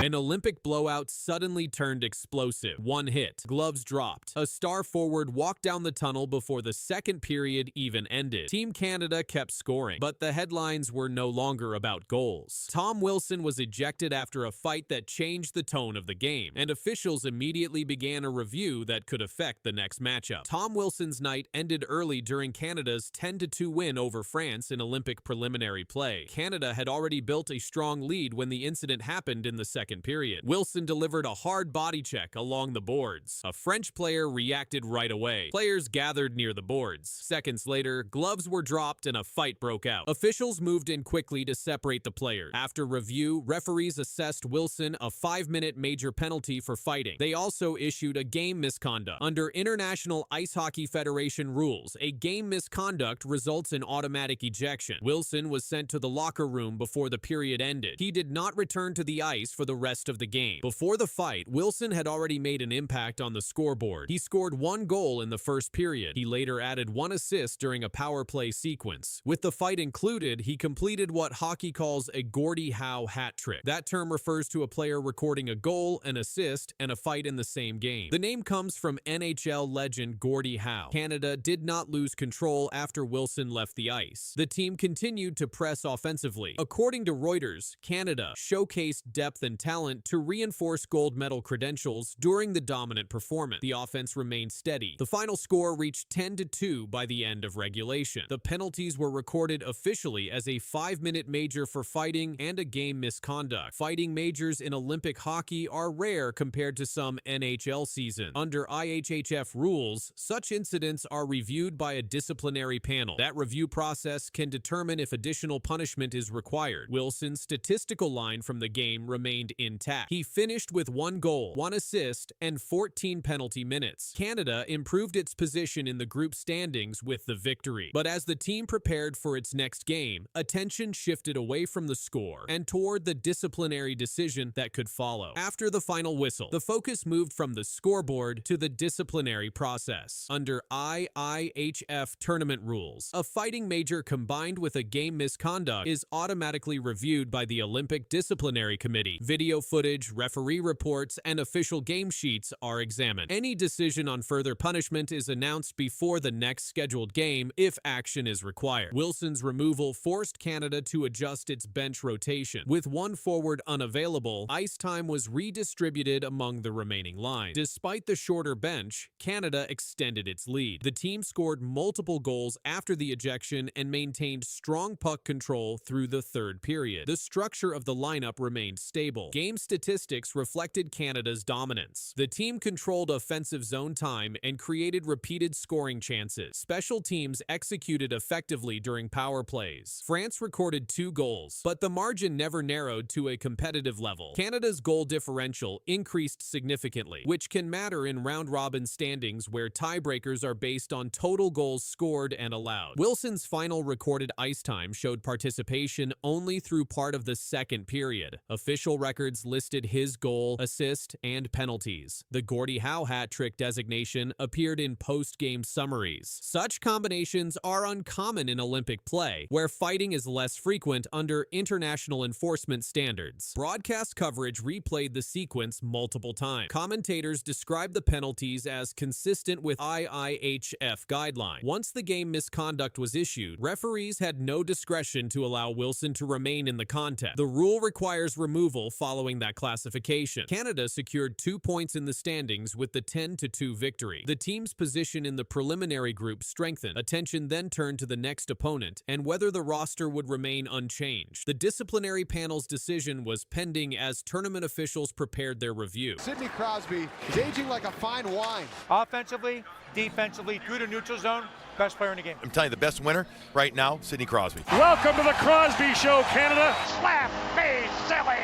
An Olympic blowout suddenly turned explosive. One hit, gloves dropped. A star forward walked down the tunnel before the second period even ended. Team Canada kept scoring, but the headlines were no longer about goals. Tom Wilson was ejected after a fight that changed the tone of the game, and officials immediately began a review that could affect the next matchup. Tom Wilson's night ended early during Canada's 10-2 win over France in Olympic preliminary play. Canada had already built a strong lead when the incident happened in the second period. Wilson delivered a hard body check along the boards. A French player reacted right away. Players gathered near the boards. Seconds later, gloves were dropped and a fight broke out. Officials moved in quickly to separate the players. After review, referees assessed Wilson a 5-minute major penalty for fighting. They also issued a game misconduct. Under International Ice Hockey Federation rules, a game misconduct results in automatic ejection. Wilson was sent to the locker room before the period ended. He did not return to the ice for the rest of the game. Before the fight, Wilson had already made an impact on the scoreboard. He scored 1 goal in the first period. He later added 1 assist during a power play sequence. With the fight included, he completed what hockey calls a Gordie Howe hat trick. That term refers to a player recording a goal, an assist, and a fight in the same game. The name comes from NHL legend Gordie Howe. Canada did not lose control after Wilson left the ice. The team continued to press offensively. According to Reuters, Canada showcased depth and talent to reinforce gold medal credentials during the dominant performance. The offense remained steady. The final score reached 10-2 by the end of regulation. The penalties were recorded officially as a 5-minute major for fighting and a game misconduct. Fighting majors in Olympic hockey are rare compared to some NHL seasons. Under IIHF rules, such incidents are reviewed by a disciplinary panel. That review process can determine if additional punishment is required. Wilson's statistical line from the game remained intact. He finished with 1 goal, 1 assist, and 14 penalty minutes. Canada improved its position in the group standings with the victory. But as the team prepared for its next game, attention shifted away from the score and toward the disciplinary decision that could follow. After the final whistle, the focus moved from the scoreboard to the disciplinary process. Under IIHF tournament rules, a fighting major combined with a game misconduct is automatically reviewed by the Olympic Disciplinary Committee. Video footage, referee reports, and official game sheets are examined. Any decision on further punishment is announced before the next scheduled game if action is required. Wilson's removal forced Canada to adjust its bench rotation. With 1 forward unavailable, ice time was redistributed among the remaining lines. Despite the shorter bench, Canada extended its lead. The team scored multiple goals after the ejection and maintained strong puck control through the third period. The structure of the lineup remained stable. Game statistics reflected Canada's dominance. The team controlled offensive zone time and created repeated scoring chances. Special teams executed effectively during power plays. France recorded 2 goals, but the margin never narrowed to a competitive level. Canada's goal differential increased significantly, which can matter in round-robin standings where tiebreakers are based on total goals scored and allowed. Wilson's final recorded ice time showed participation only through part of the second period. Official records listed his goal, assist, and penalties. The Gordie Howe hat trick designation appeared in post-game summaries. Such combinations are uncommon in Olympic play, where fighting is less frequent under international enforcement standards. Broadcast coverage replayed the sequence multiple times. Commentators described the penalties as consistent with IIHF guidelines. Once the game misconduct was issued, referees had no discretion to allow Wilson to remain in the contest. The rule requires removal following that classification. Canada secured 2 points in the standings with the 10-2 victory. The team's position in the preliminary group strengthened. Attention then turned to the next opponent and whether the roster would remain unchanged. The disciplinary panel's decision was pending as tournament officials prepared their review. Sidney Crosby is aging like a fine wine. Offensively, defensively, through the neutral zone, best player in the game. I'm telling you, the best winner right now, Sidney Crosby. Welcome to the Crosby Show, Canada. Slap me, silly,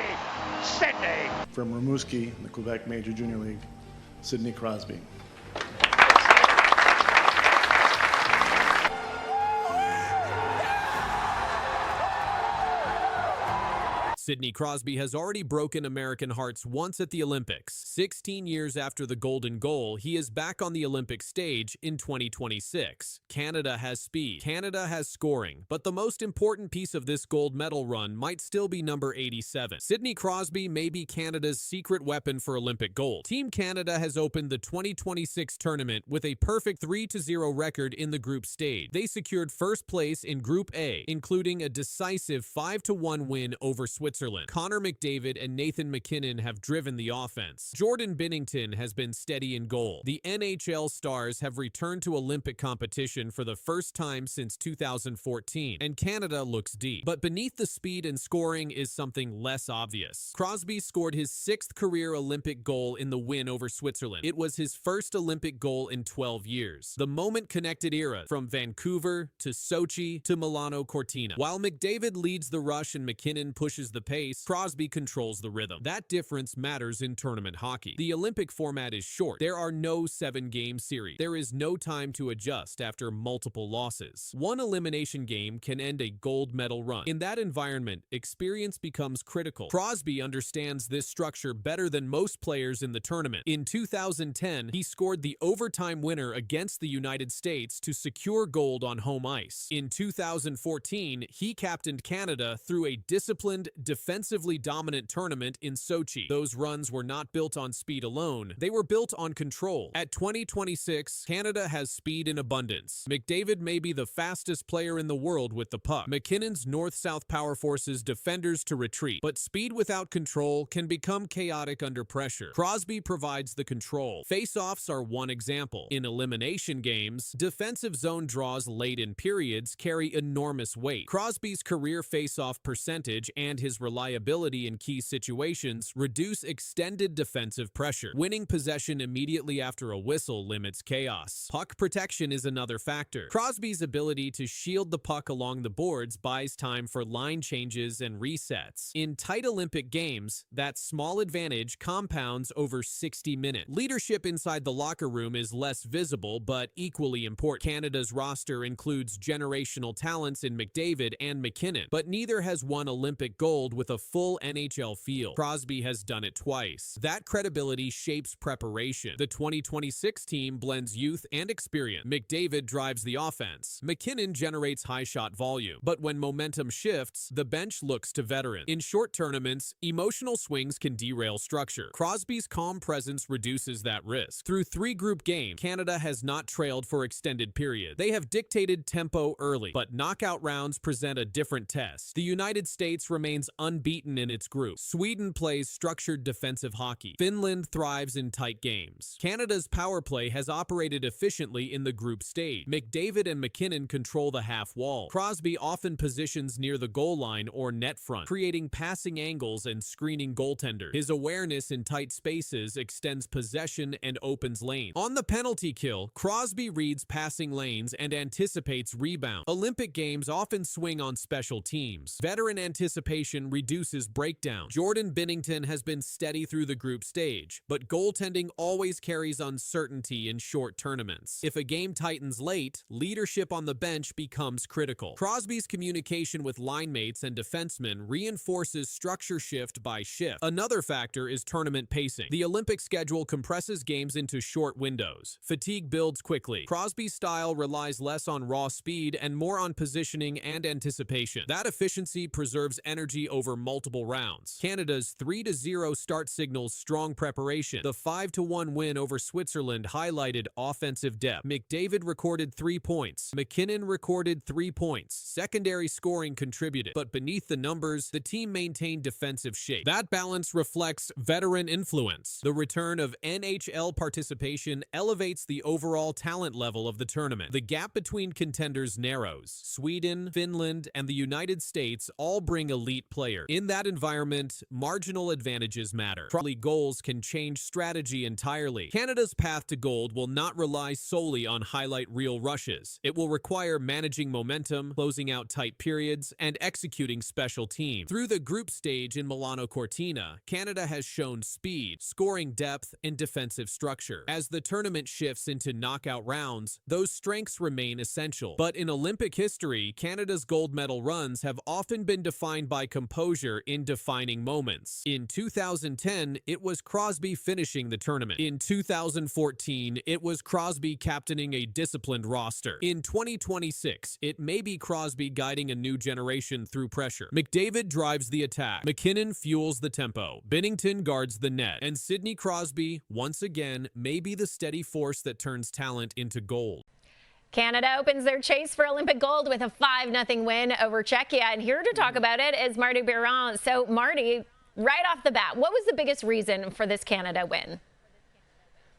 Sidney. From Rimouski in the Quebec Major Junior League, Sidney Crosby. Sidney Crosby has already broken American hearts once at the Olympics. 16 years after the golden goal, he is back on the Olympic stage in 2026. Canada has speed. Canada has scoring. But the most important piece of this gold medal run might still be number 87. Sidney Crosby may be Canada's secret weapon for Olympic gold. Team Canada has opened the 2026 tournament with a perfect 3-0 record in the group stage. They secured first place in Group A, including a decisive 5-1 win over Switzerland. Connor McDavid and Nathan MacKinnon have driven the offense. Jordan Binnington has been steady in goal. The NHL Stars have returned to Olympic competition for the first time since 2014, and Canada looks deep. But beneath the speed and scoring is something less obvious. Crosby scored his 6th career Olympic goal in the win over Switzerland. It was his first Olympic goal in 12 years. The moment-connected era, from Vancouver to Sochi to Milano Cortina. While McDavid leads the rush and MacKinnon pushes the pace, Crosby controls the rhythm. That difference matters in tournament hockey. The Olympic format is short. There are no 7-game series. There is no time to adjust after multiple losses. One elimination game can end a gold medal run. In that environment, experience becomes critical. Crosby understands this structure better than most players in the tournament. In 2010, he scored the overtime winner against the United States to secure gold on home ice. In 2014, he captained Canada through a disciplined, defensively dominant tournament in Sochi. Those runs were not built on speed alone. They were built on control. At 2026, Canada has speed in abundance. McDavid may be the fastest player in the world with the puck. MacKinnon's north-south power forces defenders to retreat, but speed without control can become chaotic under pressure. Crosby provides the control. Face-offs are one example. In elimination games, defensive zone draws late in periods carry enormous weight. Crosby's career face-off percentage and his reliability in key situations reduce extended defensive pressure. Winning possession immediately after a whistle limits chaos. Puck protection is another factor. Crosby's ability to shield the puck along the boards buys time for line changes and resets. In tight Olympic games, that small advantage compounds over 60 minutes. Leadership inside the locker room is less visible but equally important. Canada's roster includes generational talents in McDavid and MacKinnon, but neither has won Olympic gold with a full NHL field. Crosby has done it twice. That credibility shapes preparation. The 2026 team blends youth and experience. McDavid drives the offense. MacKinnon generates high shot volume. But when momentum shifts, the bench looks to veterans. In short tournaments, emotional swings can derail structure. Crosby's calm presence reduces that risk. Through 3 group games, Canada has not trailed for extended periods. They have dictated tempo early, but knockout rounds present a different test. The United States remains unbeaten in its group. Sweden plays structured defensive hockey. Finland thrives in tight games. Canada's power play has operated efficiently in the group stage. McDavid and MacKinnon control the half wall. Crosby often positions near the goal line or net front, creating passing angles and screening goaltenders. His awareness in tight spaces extends possession and opens lanes. On the penalty kill, Crosby reads passing lanes and anticipates rebound. Olympic games often swing on special teams. Veteran anticipation reduces breakdown. Jordan Binnington has been steady through the group stage, but goaltending always carries uncertainty in short tournaments. If a game tightens late, leadership on the bench becomes critical. Crosby's communication with line mates and defensemen reinforces structure shift by shift. Another factor is tournament pacing. The Olympic schedule compresses games into short windows. Fatigue builds quickly. Crosby's style relies less on raw speed and more on positioning and anticipation. That efficiency preserves energy over multiple rounds. Canada's 3-0 start signals strong preparation. The 5-1 win over Switzerland highlighted offensive depth. McDavid recorded 3 points. MacKinnon recorded 3 points. Secondary scoring contributed, but beneath the numbers, the team maintained defensive shape. That balance reflects veteran influence. The return of NHL participation elevates the overall talent level of the tournament. The gap between contenders narrows. Sweden, Finland, and the United States all bring elite players. In that environment, marginal advantages matter. Probably goals can change strategy entirely. Canada's path to gold will not rely solely on highlight reel rushes. It will require managing momentum, closing out tight periods, and executing special teams. Through the group stage in Milano Cortina, Canada has shown speed, scoring depth, and defensive structure. As the tournament shifts into knockout rounds, those strengths remain essential. But in Olympic history, Canada's gold medal runs have often been defined by composure in defining moments. In 2010, it was Crosby finishing the tournament. In 2014, it was Crosby captaining a disciplined roster. In 2026, it may be Crosby guiding a new generation through pressure. McDavid drives the attack. McKinnon fuels the tempo. Binnington guards the net. And Sidney Crosby, once again, may be the steady force that turns talent into gold. Canada opens their chase for Olympic gold with a 5-0 win over Czechia. And here to talk about it is Marty Biron. So, Marty, right off the bat, what was the biggest reason for this Canada win?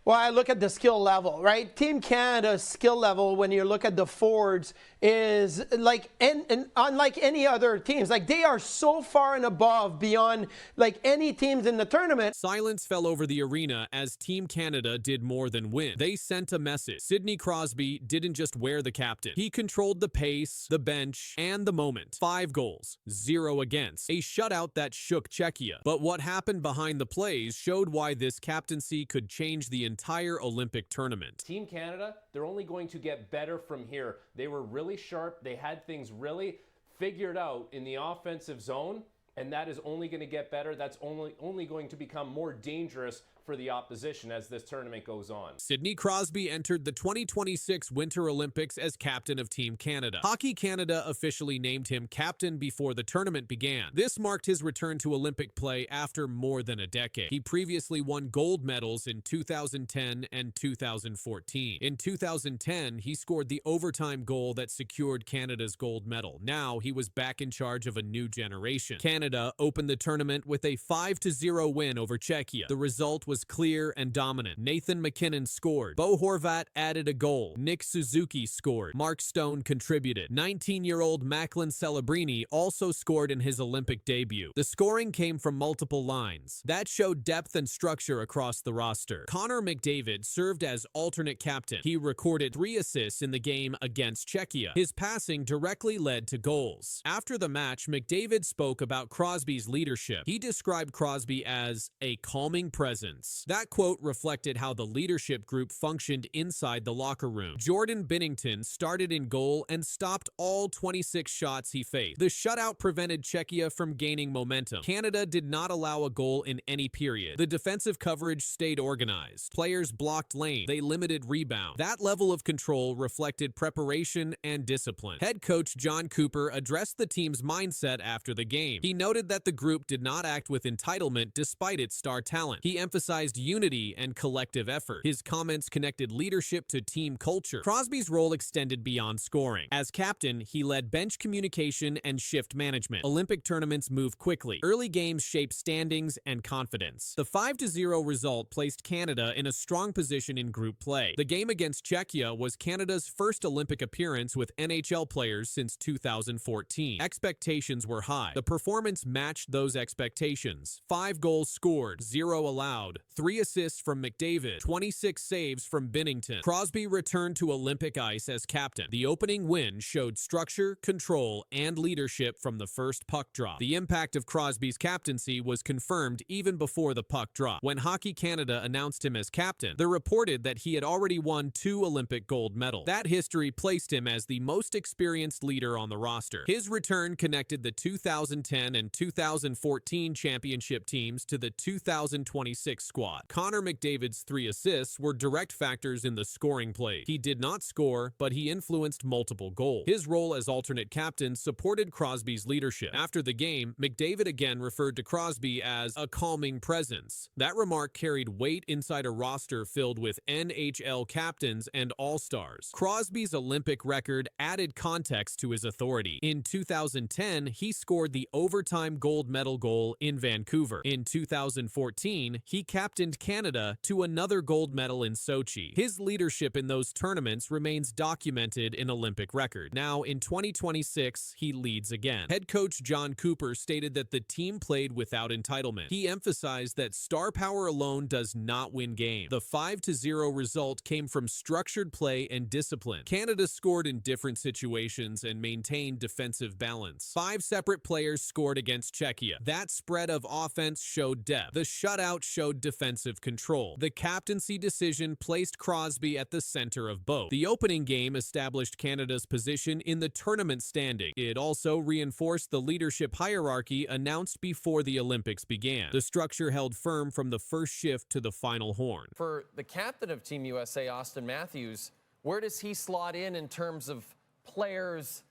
Well, I look at the skill level, right? Team Canada's skill level, when you look at the forwards, is like, and unlike any other teams, like they are so far and above beyond like any teams in the tournament. Silence fell over the arena as Team Canada did more than win. They sent a message. Sidney Crosby didn't just wear the captain. He controlled the pace, the bench, and the moment. 5 goals, 0 against. A shutout that shook Czechia. But what happened behind the plays showed why this captaincy could change the entire Olympic tournament. Team Canada, they're only going to get better from here. They were really sharp. They had things really figured out in the offensive zone, and that is only going to get better. That's only going to become more dangerous for the opposition as this tournament goes on. Sidney Crosby entered the 2026 Winter Olympics as captain of Team Canada. Hockey Canada officially named him captain before the tournament began. This marked his return to Olympic play after more than a decade. He previously won gold medals in 2010 and 2014. In 2010, he scored the overtime goal that secured Canada's gold medal. Now he was back in charge of a new generation. Canada opened the tournament with a 5-0 win over Czechia. The result was clear and dominant. Nathan McKinnon scored. Bo Horvat added a goal. Nick Suzuki scored. Mark Stone contributed. 19-year-old Macklin Celebrini also scored in his Olympic debut. The scoring came from multiple lines. That showed depth and structure across the roster. Connor McDavid served as alternate captain. He recorded 3 assists in the game against Czechia. His passing directly led to goals. After the match, McDavid spoke about Crosby's leadership. He described Crosby as a calming presence. That quote reflected how the leadership group functioned inside the locker room. Jordan Binnington started in goal and stopped all 26 shots he faced. The shutout prevented Czechia from gaining momentum. Canada did not allow a goal in any period. The defensive coverage stayed organized. Players blocked lane. They limited rebound. That level of control reflected preparation and discipline. Head coach John Cooper addressed the team's mindset after the game. He noted that the group did not act with entitlement despite its star talent. He emphasized unity and collective effort. His comments connected leadership to team culture. Crosby's role extended beyond scoring. As captain, he led bench communication and shift management. Olympic tournaments move quickly. Early games shape standings and confidence. The 5-0 result placed Canada in a strong position in group play. The game against Czechia was Canada's first Olympic appearance with NHL players since 2014. Expectations were high. The performance matched those expectations. 5 goals scored, 0 allowed. 3 assists from McDavid, 26 saves from Binnington. Crosby returned to Olympic ice as captain. The opening win showed structure, control, and leadership from the first puck drop. The impact of Crosby's captaincy was confirmed even before the puck drop. When Hockey Canada announced him as captain, they reported that he had already won 2 Olympic gold medals. That history placed him as the most experienced leader on the roster. His return connected the 2010 and 2014 championship teams to the 2026 squad. Connor McDavid's 3 assists were direct factors in the scoring play. He did not score, but he influenced multiple goals. His role as alternate captain supported Crosby's leadership. After the game, McDavid again referred to Crosby as a calming presence. That remark carried weight inside a roster filled with NHL captains and all-stars. Crosby's Olympic record added context to his authority. In 2010, he scored the overtime gold medal goal in Vancouver. In 2014, he captained Canada to another gold medal in Sochi. His leadership in those tournaments remains documented in Olympic record. Now, in 2026, he leads again. Head coach John Cooper stated that the team played without entitlement. He emphasized that star power alone does not win games. The 5-0 result came from structured play and discipline. Canada scored in different situations and maintained defensive balance. 5 separate players scored against Czechia. That spread of offense showed depth. The shutout showed defensive control. The captaincy decision placed Crosby at the center of both. The opening game established Canada's position in the tournament standing. It also reinforced the leadership hierarchy announced before the Olympics began. The structure held firm from the first shift to the final horn. For the captain of Team USA, Austin Matthews, where does he slot in terms of players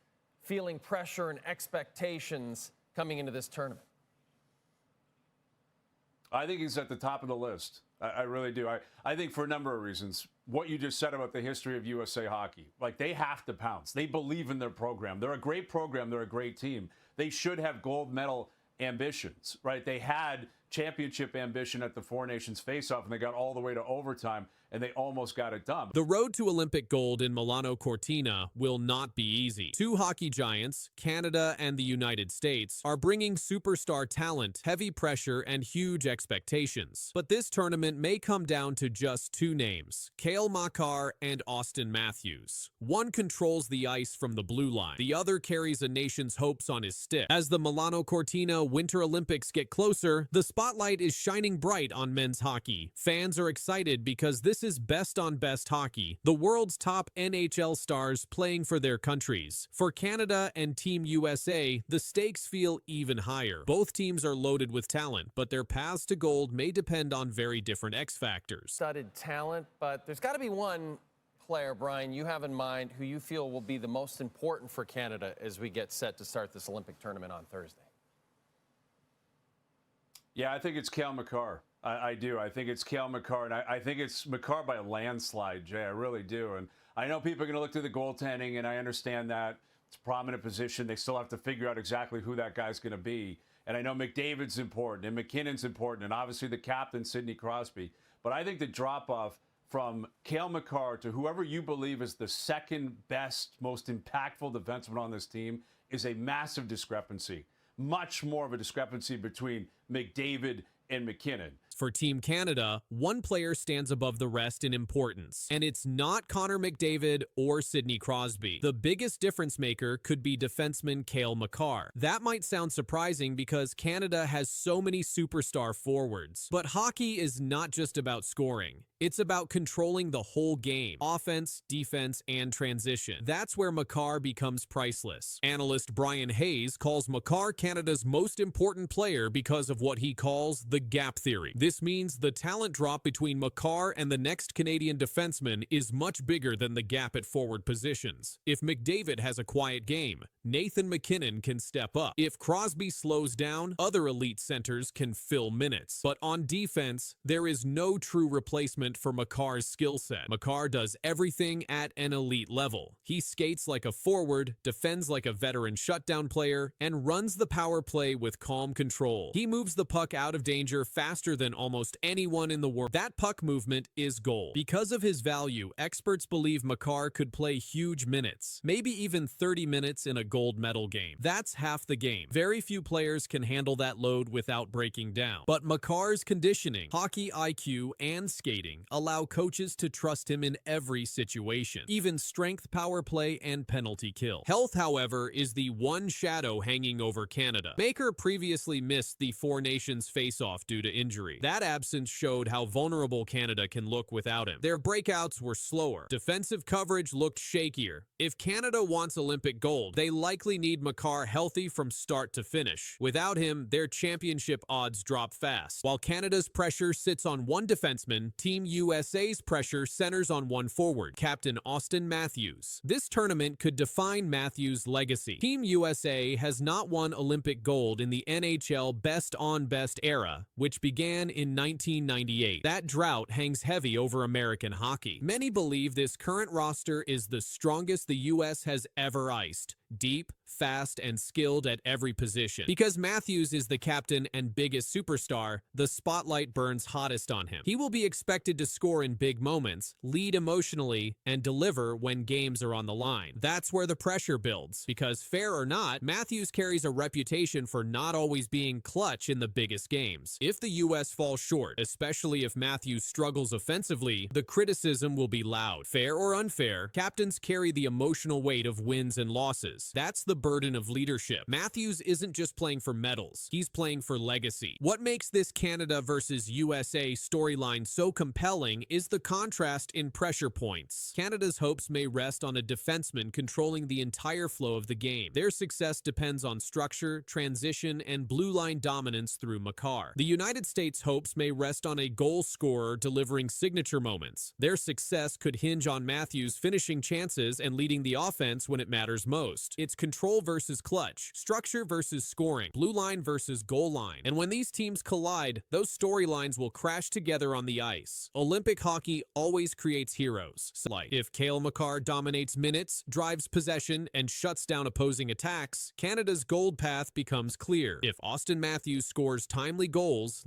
feeling pressure and expectations coming into this tournament? I think he's at the top of the list. I really do. I think for a number of reasons. What you just said about the history of USA Hockey. Like, they have to pounce. They believe in their program. They're a great program. They're a great team. They should have gold medal ambitions, right? They had championship ambition at the Four Nations face-off, and they got all the way to overtime, and they almost got it done. The road to Olympic gold in Milano Cortina will not be easy. Two hockey giants, Canada and the United States, are bringing superstar talent, heavy pressure, and huge expectations. But this tournament may come down to just two names, Cale Makar and Austin Matthews. One controls the ice from the blue line. The other carries a nation's hopes on his stick. As the Milano Cortina Winter Olympics get closer, the spotlight is shining bright on men's hockey. Fans are excited because this is best on best hockey, the world's top NHL stars playing for their countries. For Canada and Team USA, the stakes feel even higher. Both teams are loaded with talent, but their paths to gold may depend on very different X factors. Studded talent, but there's got to be one player, Brian, you have in mind who you feel will be the most important for Canada as we get set to start this Olympic tournament on Thursday. Yeah, I think it's Cale Makar. I do. I think it's Cale Makar, and I think it's Makar by a landslide, Jay. I really do. And I know people are going to look to the goaltending, and I understand that it's a prominent position. They still have to figure out exactly who that guy's going to be. And I know McDavid's important, and McKinnon's important, and obviously the captain, Sidney Crosby. But I think the drop-off from Cale Makar to whoever you believe is the second best, most impactful defenseman on this team is a massive discrepancy. Much more of a discrepancy between McDavid and McKinnon. For Team Canada, one player stands above the rest in importance, and it's not Connor McDavid or Sidney Crosby. The biggest difference maker could be defenseman Cale Makar. That might sound surprising because Canada has so many superstar forwards. But hockey is not just about scoring. It's about controlling the whole game, offense, defense, and transition. That's where Makar becomes priceless. Analyst Brian Hayes calls Makar Canada's most important player because of what he calls the gap theory. This means the talent drop between Makar and the next Canadian defenseman is much bigger than the gap at forward positions. If McDavid has a quiet game, Nathan McKinnon can step up. If Crosby slows down, other elite centers can fill minutes. But on defense, there is no true replacement for Makar's skill set. Makar does everything at an elite level. He skates like a forward, defends like a veteran shutdown player, and runs the power play with calm control. He moves the puck out of danger faster than almost anyone in the world. That puck movement is gold. Because of his value, experts believe Makar could play huge minutes, maybe even 30 minutes in a gold medal game. That's half the game. Very few players can handle that load without breaking down. But Makar's conditioning, hockey IQ, and skating allow coaches to trust him in every situation, even strength, power play, and penalty kill. Health, however, is the one shadow hanging over Canada. Baker previously missed the Four Nations face-off due to injury. That absence showed how vulnerable Canada can look without him. Their breakouts were slower. Defensive coverage looked shakier. If Canada wants Olympic gold, they likely need Makar healthy from start to finish. Without him, their championship odds drop fast. While Canada's pressure sits on one defenseman, Team USA's pressure centers on one forward, Captain Austin Matthews. This tournament could define Matthews' legacy. Team USA has not won Olympic gold in the NHL best-on-best era, which began in 1998. That drought hangs heavy over American hockey. Many believe this current roster is the strongest the U.S. has ever iced. Deep, fast, and skilled at every position. Because Matthews is the captain and biggest superstar, the spotlight burns hottest on him. He will be expected to score in big moments, lead emotionally, and deliver when games are on the line. That's where the pressure builds. Because fair or not, Matthews carries a reputation for not always being clutch in the biggest games. If the U.S. falls short, especially if Matthews struggles offensively, the criticism will be loud. Fair or unfair, captains carry the emotional weight of wins and losses. chances. That's the burden of leadership. Matthews isn't just playing for medals, he's playing for legacy. What makes this Canada versus USA storyline so compelling is the contrast in pressure points. Canada's hopes may rest on a defenseman controlling the entire flow of the game. Their success depends on structure, transition, and blue line dominance through Makar. The United States' hopes may rest on a goal scorer delivering signature moments. Their success could hinge on Matthews finishing chances and leading the offense when it matters most. It's control versus clutch, structure versus scoring, blue line versus goal line. And when these teams collide, those storylines will crash together on the ice. Olympic hockey always creates heroes. If Cale Makar dominates minutes, drives possession, and shuts down opposing attacks, Canada's gold path becomes clear. If Austin Matthews scores timely goals,